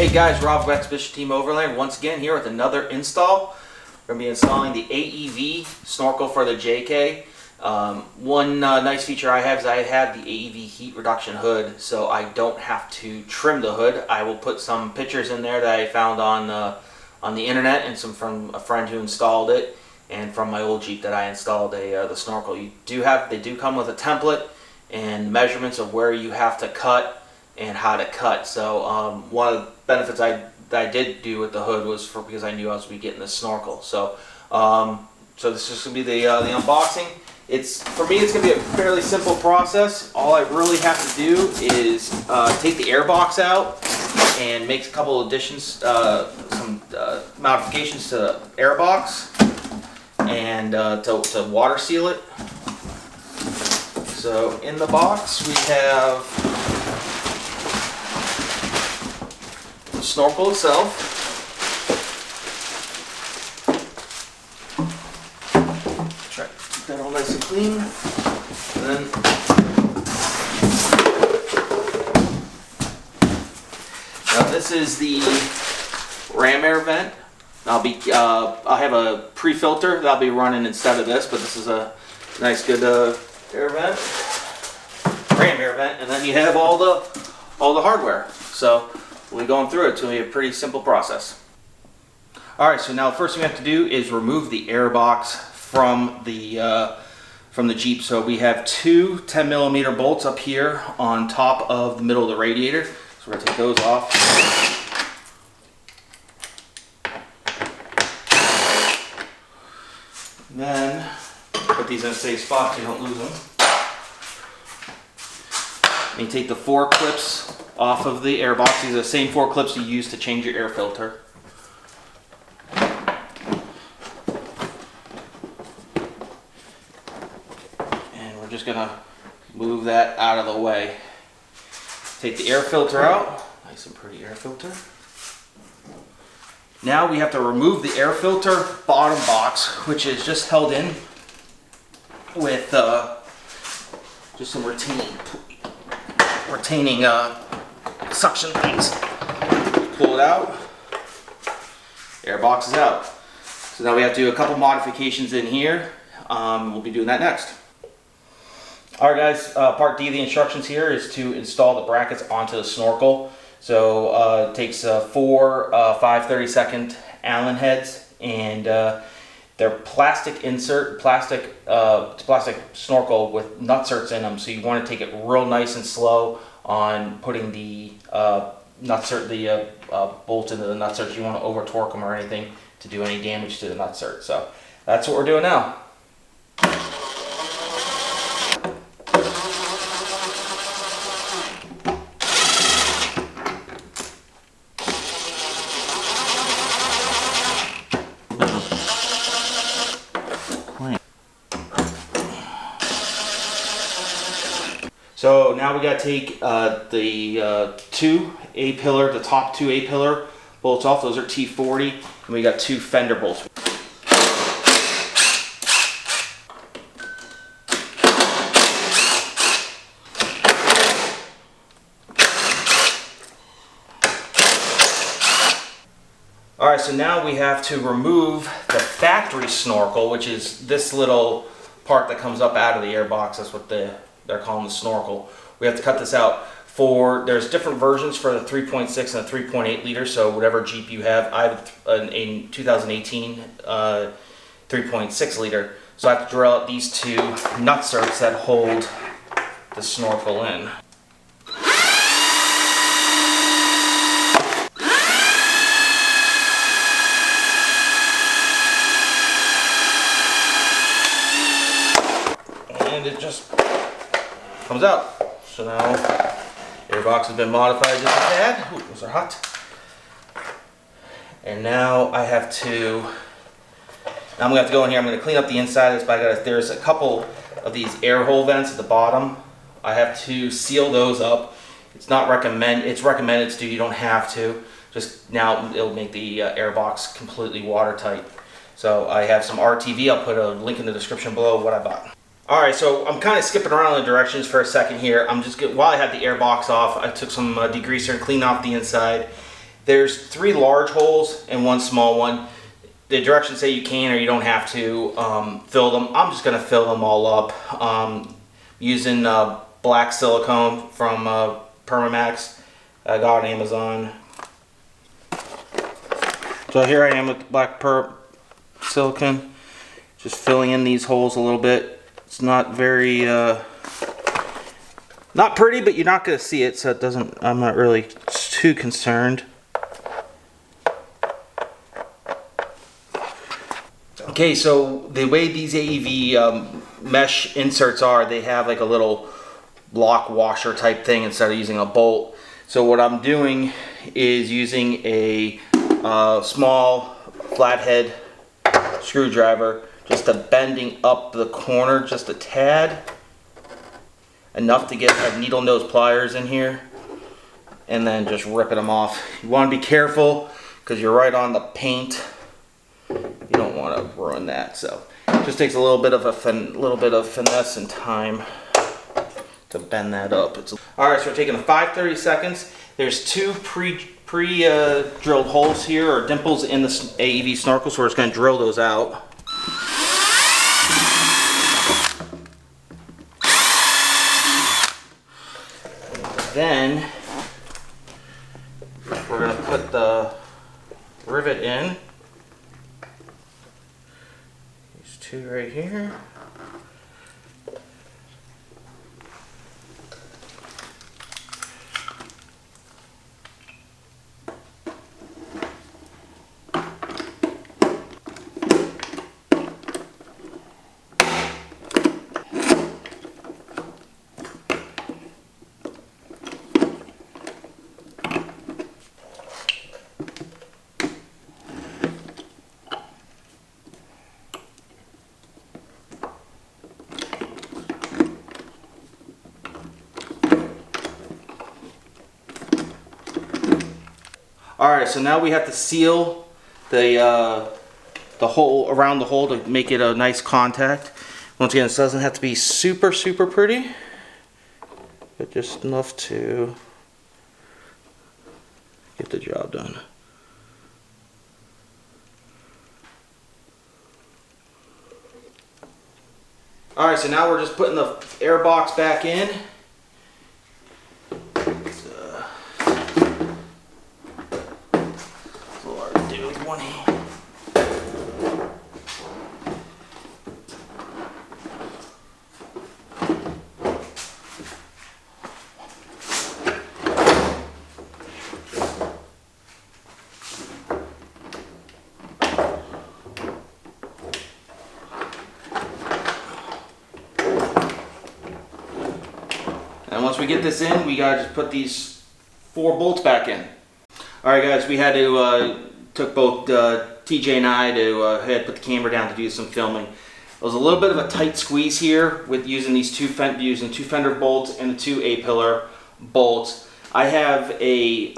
Hey guys, Rob with Expedition Team Overland once again here with another install. We're going to be installing the AEV Snorkel for the JK. One nice feature I have is I have the AEV heat reduction hood, so I don't have to trim the hood. I will put some pictures in there that I found on the internet and some from a friend who installed it, and from my old Jeep that I installed the Snorkel. They do come with a template and measurements of where you have to cut and how to cut. So one of the benefits that I did do with the hood was because I knew I was going to be getting the Snorkel. So so this is going to be the unboxing. For me it's going to be a fairly simple process. All I really have to do is take the air box out and make a couple additions, some modifications to the air box, and to water seal it. So in the box we have the Snorkel itself. Try to keep that all nice and clean. And then now this is the ram air vent. I'll have a pre-filter that'll be running instead of this, but this is a nice good air vent, ram air vent, and then you have all the hardware. So we'll be going through it. It's going to be a pretty simple process. Alright, so now the first thing we have to do is remove the air box from the Jeep. So we have two 10mm bolts up here on top of the middle of the radiator. So we're going to take those off. And then put these in a safe spot so you don't lose them. And you take the 4 clips off of the air box. These are the same 4 clips you use to change your air filter. And we're just gonna move that out of the way. Take the air filter out. Nice and pretty air filter. Now we have to remove the air filter bottom box, which is just held in with just some retaining suction things. Pull it out. Air box is out. So now we have to do a couple modifications in here. We'll be doing that next. Alright guys, part D of the instructions here is to install the brackets onto the Snorkel. So it takes 4 5/32 Allen heads, and they're plastic Snorkel with nutserts in them. So you want to take it real nice and slow on putting the bolt into the nutserts. You want to over torque them or anything to do any damage to the nutsert. So that's what we're doing now. So now we got to take the top two A-pillar bolts off. Those are T40, and we got 2 fender bolts. Alright, so now we have to remove the factory Snorkel, which is this little part that comes up out of the air box. That's what they're calling the Snorkel. We have to cut this out. There's different versions for the 3.6 and the 3.8 liter, so whatever Jeep you have. I have a 2018 3.6 liter, so I have to drill out these 2 nutserts that hold the Snorkel in. And it just comes out. So now air box has been modified just a tad. Ooh, those are hot. And now I'm gonna have to go in here. I'm gonna clean up the inside of this, but there's a couple of these air hole vents at the bottom. I have to seal those up. It's recommended to do. You don't have to. Just now it'll make the air box completely watertight. So I have some RTV. I'll put a link in the description below of what I bought. Alright, so I'm kind of skipping around the directions for a second here. While I had the air box off, I took some degreaser and cleaned off the inside. There's 3 large holes and 1 small one. The directions say you can or you don't have to fill them. I'm just going to fill them all up using black silicone from Permamax. I got on Amazon. So here I am with the black silicone, just filling in these holes a little bit. It's not very, not pretty, but you're not going to see it, so it doesn't. I'm not really too concerned. Okay, so the way these AEV mesh inserts are, they have like a little lock washer type thing instead of using a bolt. So what I'm doing is using a small flathead screwdriver, just bending up the corner just a tad, enough to have needle nose pliers in here, and then just ripping them off. You want to be careful because you're right on the paint. You don't want to ruin that, so it just takes a little bit of finesse and time to bend that up. Alright, so we're taking 5/30 seconds. There's 2 pre-drilled holes here, or dimples in the AEV Snorkel, so we're just going to drill those out. Then we're going to put the rivet in. These 2 right here. Alright, so now we have to seal the hole, around the hole, to make it a nice contact. Once again, this doesn't have to be super pretty, but just enough to get the job done. Alright, so now we're just putting the air box back in. One hand. And once we get this in, we gotta just put these 4 bolts back in. Alright guys, we had to took both TJ and I to had put the camera down to do some filming. It was a little bit of a tight squeeze here with using these two fender bolts and the 2 A-pillar bolts. I have a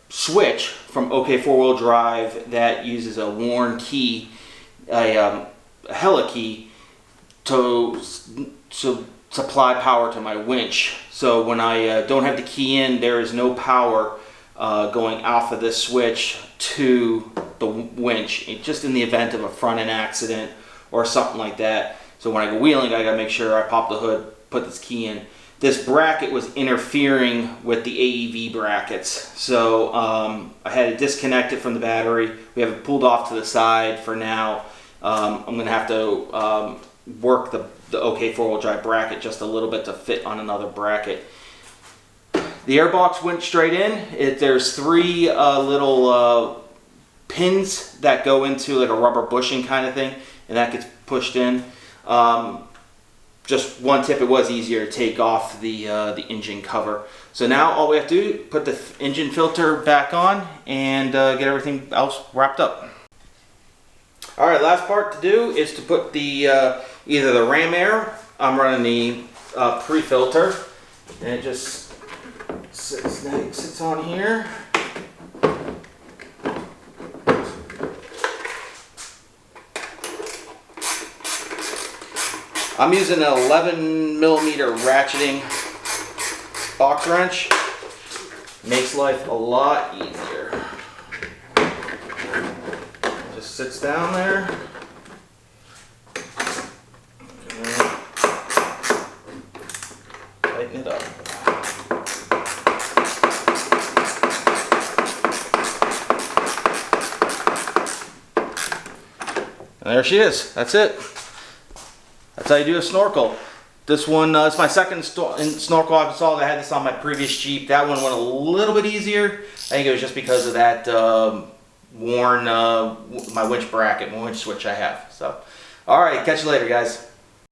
switch from OK 4-wheel drive that uses a worn key, a heli key, to supply power to my winch. So when I don't have the key in, there is no power going off of this switch to the winch, just in the event of a front end accident or something like that. So when I go wheeling, I gotta make sure I pop the hood, put this key in. This bracket was interfering with the AEV brackets, so I had to disconnect it from the battery. We have it pulled off to the side for now. I'm gonna have to work the OK 4-wheel drive bracket just a little bit to fit on another bracket. The airbox went straight in. There's 3 little pins that go into like a rubber bushing kind of thing, and that gets pushed in. Just one tip, it was easier to take off the engine cover. So now all we have to do is put the engine filter back on and get everything else wrapped up. Alright, last part to do is to put the either the ram air, I'm running the pre-filter, and it just sits on here. I'm using an 11mm ratcheting box wrench. Makes life a lot easier. sits down there. And then tighten it up. And there she is. That's it. That's how you do a snorkel. This one, it's my second snorkel I've installed. I had this on my previous Jeep. That one went a little bit easier. I think it was just because of that worn, my winch bracket, my winch switch I have. So, all right, catch you later, guys.